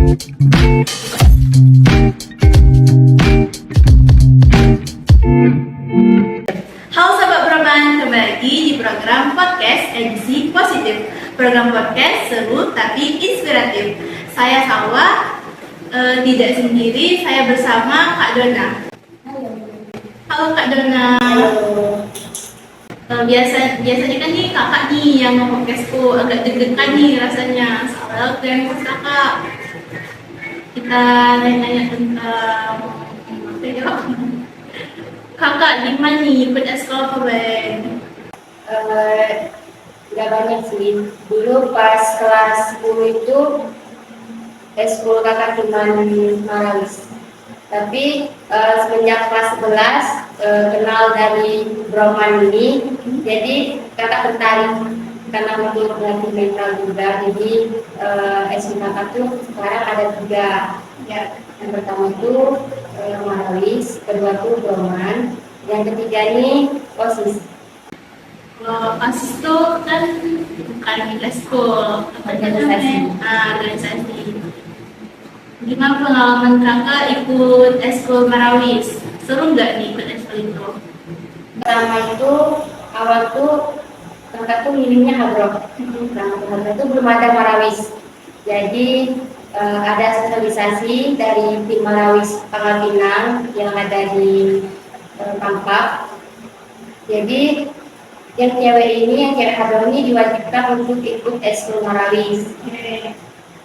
Halo sahabat Broman, kembali lagi di program podcast edisi positif. Program podcast seru tapi inspiratif. Saya Salwa, tidak sendiri, saya bersama Kak Dona. Halo Kak Dona. Biasanya kan nih kakak nih yang ngomongkesku agak deg-degan nih rasanya. Soalnya keren kakak. Kita nanya-nanya tentang apa ya? Kakak gimana nih ikut sekolah keren? Nggak banyak sih. Dulu pas kelas 10 itu eskul kakak cuma Marawis. Tapi semenjak kelas 11 kenal dari Broman ini, jadi kakak tertarik karena untuk melatih mental juga. Jadi eskul kakak tuh sekarang ada 3. Ya, yang pertama itu Marawis, kedua tuh Broman, yang ketiga nih OSIS. Kalau OSIS itu kan bukan eskul, organisasi. Gimana pengalaman kakak ikut eskul Marawis? Seru nggak nih ikut eskul itu? Pertama itu awal tuh kakak tuh milihnya Hadroh. Hadroh itu belum ada Marawis. Jadi ada sosialisasi dari tim Marawis Pangkal Pinang yang ada di Tampak. Jadi yang cewek Hadroh ini diwajibkan untuk ikut eskul Marawis.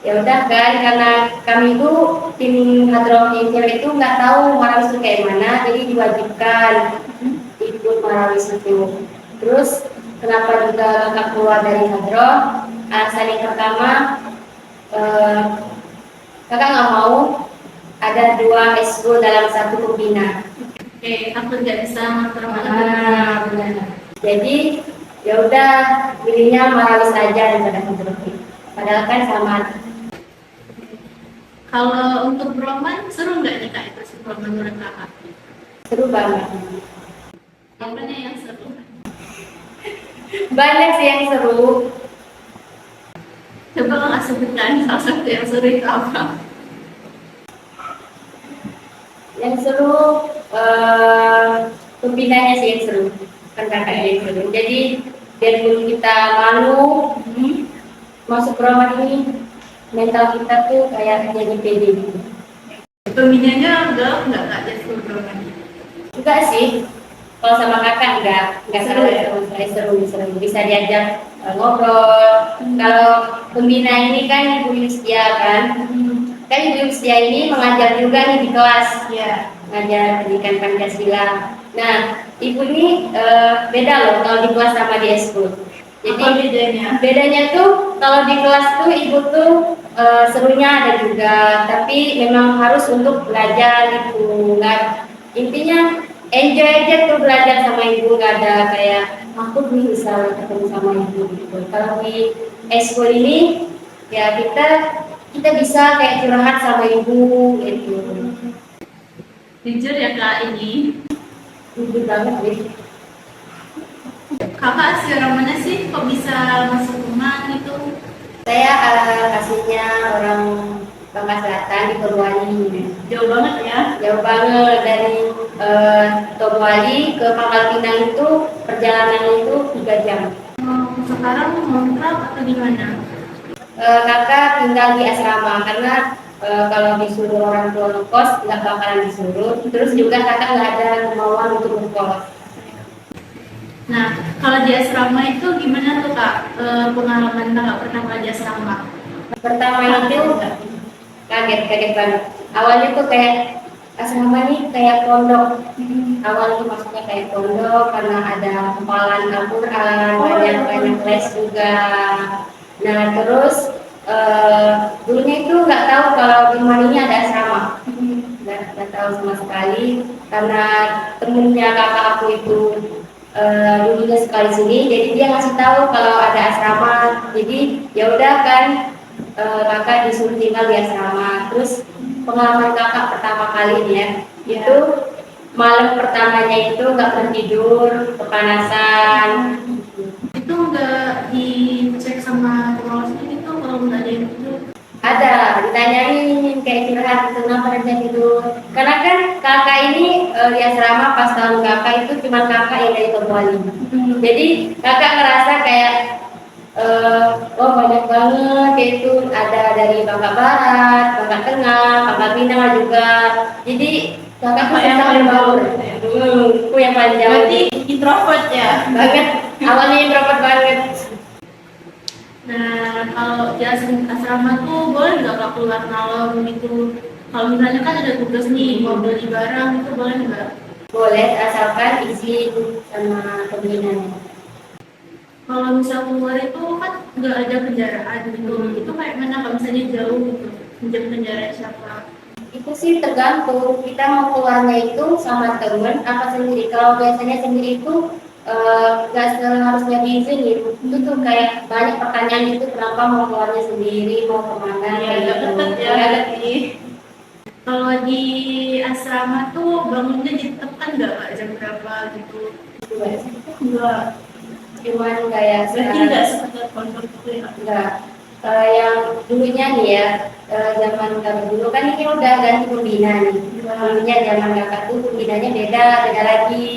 Ya udah kan, karena kami itu tim Hadroh yang cewek itu nggak tahu Marawis itu kayak mana, jadi diwajibkan ikut Marawis itu. Terus kenapa juga kakak keluar dari Hadroh? Alasan yang pertama, kakak nggak mau ada 2 eskul dalam satu pembina. Oke, aku nggak bisa ngatur mana. Jadi ya udah pilihnya Marawis aja daripada Hadroh. Padahal kan sama. Kalau untuk Broman, seru nggak nih kak itu sekolah menurut kakak? Seru banget. Yang mana yang seru? Banyak sih yang seru. Coba kakak sebutkan salah satu yang seru itu apa? Yang seru pembinanya sih yang seru, kan kakaknya yang seru. Jadi biarpun kita malu masuk Broman ini, mental kita tuh kayak jadi pede gitu. Pembinanya nggak kak eskul Broman? Enggak sih, kalau sama kakak enggak Seru ya? seru, bisa diajak ngobrol. Kalau pembina ini kan Ibu Yustia kan Ibu Yustia ini mengajar juga nih di kelas, Ya. ngajar pendidikan Pancasila. Nah, ibu ini beda loh kalau di kelas sama di eskul. Jadi Apa bedanya? bedanya tuh kalau di kelas tuh ibu tuh serunya ada juga, tapi memang harus untuk belajar gitu. Nggak, intinya enjoy aja tuh belajar sama ibu, nggak ada kayak aku bisa ketemu sama ibu gitu. Kalau di eskul ini ya kita bisa kayak curhat sama ibu gitu. Jujur ya kak, ini Jujur banget deh. kakak asli orang mana sih? Kok bisa masuk rumah gitu? Saya aslinya orang Bangka Selatan di Togwali. Jauh banget ya? Jauh banget dari Togwali ke Pangkal Pinang itu perjalanannya itu 3 jam. Sekarang ngontrak atau gimana? Kakak tinggal di asrama karena kalau disuruh orang tua ngekos nggak bakalan disuruh. Terus juga kakak nggak ada kemauan untuk ngekos. Nah, kalau di asrama itu gimana tuh kak? Pengalaman kakak pertama di asrama? Pertama itu kaget banget. Awalnya tuh kayak asrama nih kayak pondok. Awalnya tuh masuknya kayak pondok karena ada hafalan Al-Quran, banyak les juga. Nah terus dulunya itu nggak tahu kalau di rumah ini ada asrama, nggak tahu sama sekali karena temennya kakak aku itu dulunya sekali sini, jadi dia ngasih tahu kalau ada asrama. Jadi ya udah kan kakak disuruh tinggal di asrama. Terus pengalaman kakak pertama kali nih ya, itu malam pertamanya itu nggak tertidur, kepanasan. Itu nggak dicek sama pengawasnya gitu kalau nggak ada yang itu? Ada, ditanyain kayak curhat gitu, kenapa kerja tidur. Karena kan kakak ini di asrama pas tahun kakak itu cuma kakak yang dari Bali. Jadi kakak ngerasa kayak oh banyak banget itu, ada dari Bangka Barat, Bangka Tengah, Bangka Pinang juga. Jadi kakak tuh yang susah paling berbaur. jauh. Aku yang paling jauh. Berarti introvert ya. Banget. Awalnya introvert banget. Nah, kalau di asrama tuh boleh nggak Kak keluar malam gitu? Kalau misalnya kan ada tugas nih, mau beli barang itu boleh nggak? Boleh asalkan izin sama pembinanya. Kalau misal keluar itu kan nggak ada kendaraan gitu, itu kayak mana kalau misalnya jauh gitu, pinjam kendaraan siapa? Itu sih tergantung kita mau keluarnya itu sama temen apa sendiri. Kalau biasanya sendiri itu nggak seharusnya diizin gitu. Itu tuh kayak banyak pertanyaan gitu, kenapa mau keluarnya sendiri, mau kemana Ya, kayak agak gitu. ketat ya Agak berarti. Kalau di asrama tuh bangunnya ditekan nggak Kak, jam berapa gitu? ketat. Enggak. Cuman kayak Berarti sekarang nggak sekedar pondok gitu ya? enggak. Yang dulunya nih ya, zaman kami dulu kan ini udah ganti pembina nih. Dulunya zaman kakak tuh pembinanya beda, beda lagi.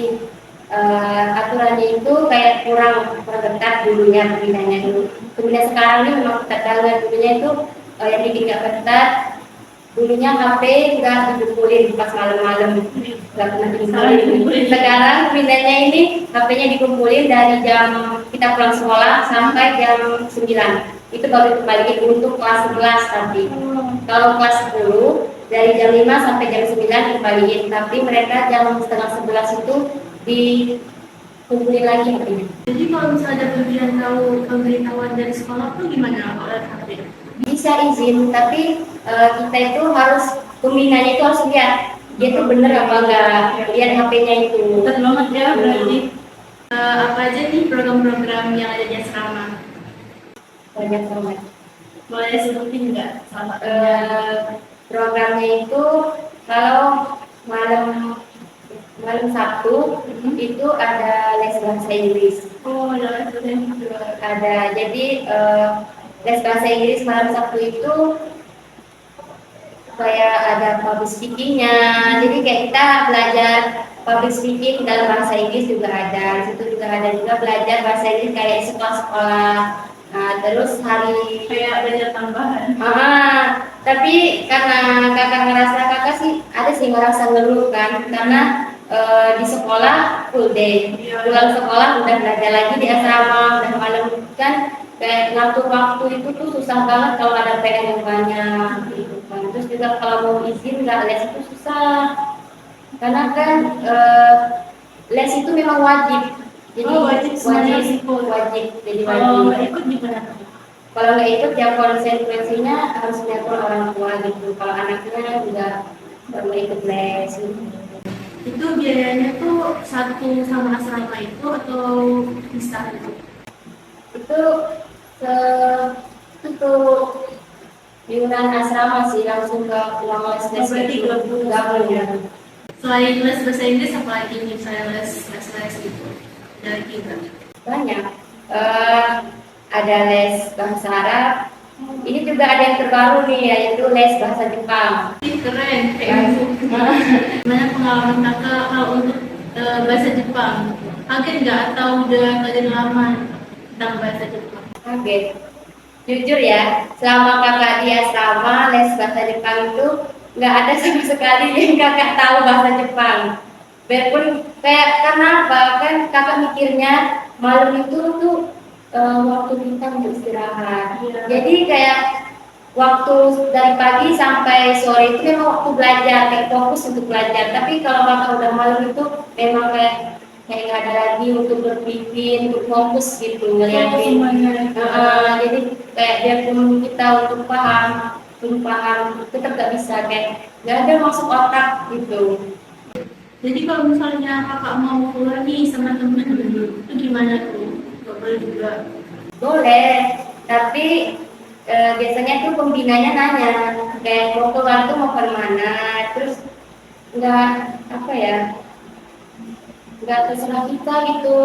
Aturannya itu kayak kurang ketat dulunya pembinanya dulu. Pembina sekarang ini memang ketat banget. Dulunya itu yang bikin nggak ketat. Dulunya HP udah dikumpulin pas malam-malam, nggak pernah dikumpulin. Sekarang pembinanya ini HP-nya dikumpulin dari jam kita pulang sekolah sampai jam 9. Itu baru dikembaliin untuk kelas 11 tapi. Kalau kelas 10 dari jam 5 sampai jam 9 dikembaliin, tapi mereka jam setengah 11 itu dikumpulin lagi HP-nya. Jadi kalau misalnya ada pemberitahuan dari sekolah tuh gimana kalau ada HP? Bisa izin, tapi kita itu harus pembinanya itu harus lihat dia tuh bener apa enggak, lihat HP-nya itu. Ketat banget ya berarti. Apa aja nih program-program yang ada di asrama? Banyak banget. Boleh sebutin nggak salah satunya? Programnya itu kalau malam malam Sabtu itu ada les bahasa Inggris. Oh, ada student juga. Ada, jadi les bahasa Inggris malam Sabtu itu kayak ada public speakingnya, jadi kayak kita belajar public speaking dalam bahasa Inggris juga ada. Di situ juga ada juga belajar bahasa Inggris kayak sekolah-sekolah. Nah, terus hari Kayak belajar tambahan. tapi karena kakak ngerasa, kakak sih ada sih ngerasa ngeluh kan, karena di sekolah full day, pulang sekolah udah belajar lagi di asrama, udah malam kan, kayak ngatur waktu itu tuh susah banget kalau ada PR yang banyak gitu kan. Terus juga kalau mau izin nggak les itu susah, karena kan les itu memang wajib. Jadi wajib semuanya wajib, ikut. wajib, jadi Kalau wajib. nggak ikut gimana? Kalau nggak ikut ya konsekuensinya harus diatur orang tua gitu. Kalau anaknya juga perlu ikut les gitu. Itu biayanya tuh satu sama asrama itu atau bisa gitu? Itu untuk iuran asrama sih, langsung ke uang les Berarti gitu. Gabung ya. Selain les bahasa Inggris apa lagi nih saya les gitu? Ada lagi nggak? Banyak. Ada les bahasa Arab. Ini juga ada yang terbaru nih, yaitu les bahasa Jepang. Ih, keren, kayak gitu. Gimana pengalaman kakak kalau untuk bahasa Jepang? Kaget nggak atau udah kalian lama tentang bahasa Jepang? Kaget. Jujur ya, selama kakak di asrama les bahasa Jepang itu nggak ada sama sekali yang kakak tahu bahasa Jepang. Biarpun kayak karena apa kan kakak mikirnya malam itu tuh waktu kita untuk istirahat. Iya. Jadi kayak waktu dari pagi sampai sore itu memang waktu belajar, kayak fokus untuk belajar. Tapi kalau kakak udah malam itu memang kayak nggak ada lagi untuk berpikir, untuk fokus gitu ngeliatin. Jadi kayak biarpun kita untuk paham tetap nggak bisa, kayak nggak ada masuk otak gitu. Jadi kalau misalnya kakak mau keluar nih sama temen, itu gimana tuh? Gak boleh juga. Boleh, tapi biasanya tuh pembinanya nanya kayak mau keluar tuh mau ke mana, terus nggak apa ya, nggak terserah kita gitu,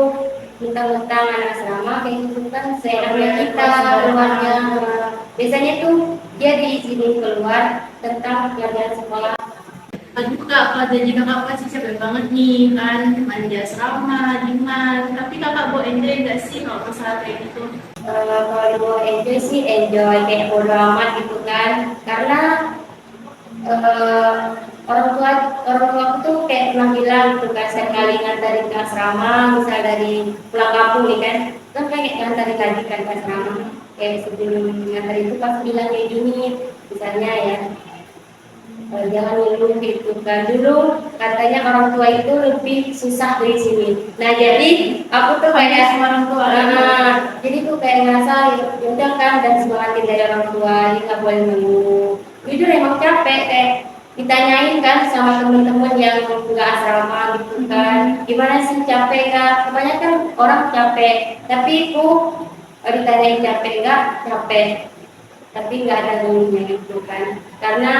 mentang-mentang anak asrama kayak gitu kan seenaknya kita keluarnya. Biasanya tuh dia diizinin keluar tentang pelajaran sekolah. Aduh kak, kalau jadi kakak pasti capek banget nih kan, manja asrama, diman. Tapi kakak mau enjoy gak sih kalau masalah kayak gitu? Kalau mau enjoy sih enjoy kayak bodo amat gitu kan, karena eh, orang tua aku tuh kayak pernah bilang gitu kan, sekali nganterin ke asrama, misal dari pulang kampung nih kan kayak nganterin lagi kan ke asrama, kayak sebelum nganterin itu pas bilang kayak gini, misalnya ya, jangan ngeluh gitu kan, dulu katanya orang tua itu lebih susah dari sini. Nah jadi aku tuh kayak Sama orang tua. jadi tuh kayak ngerasa ya udah kan, dan semangatin dari orang tua, jadi nggak boleh ngeluh. Jujur emang capek, kayak ditanyain kan sama temen-temen yang nggak asrama gitu kan, gimana sih capek nggak? Kebanyakan orang capek, tapi aku ditanyain capek nggak, capek, tapi nggak ada ngeluhnya gitu kan, karena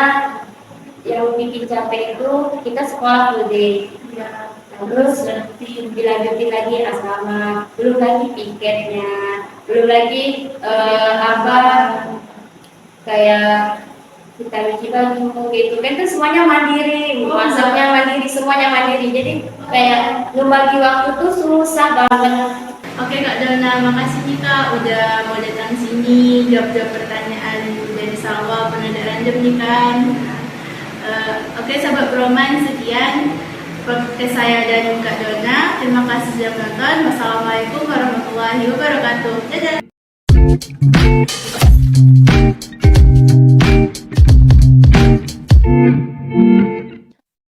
yang bikin capek itu kita sekolah full day, Ya, terus dilanjutin lagi asrama, belum lagi piketnya, belum lagi apa kayak kita nyuci baju gitu kan, itu semuanya mandiri, masaknya mandiri, semuanya mandiri, jadi kayak membagi waktu tuh susah banget. Oke Kak Dona, makasih nih Kak udah mau datang sini jawab-jawab pertanyaan dari Salwa penanda random nih kan. Oke sahabat Broman, sekian podcast saya dan Kak Dona. Terima kasih sudah menonton. Wassalamualaikum warahmatullahi wabarakatuh. Dadah.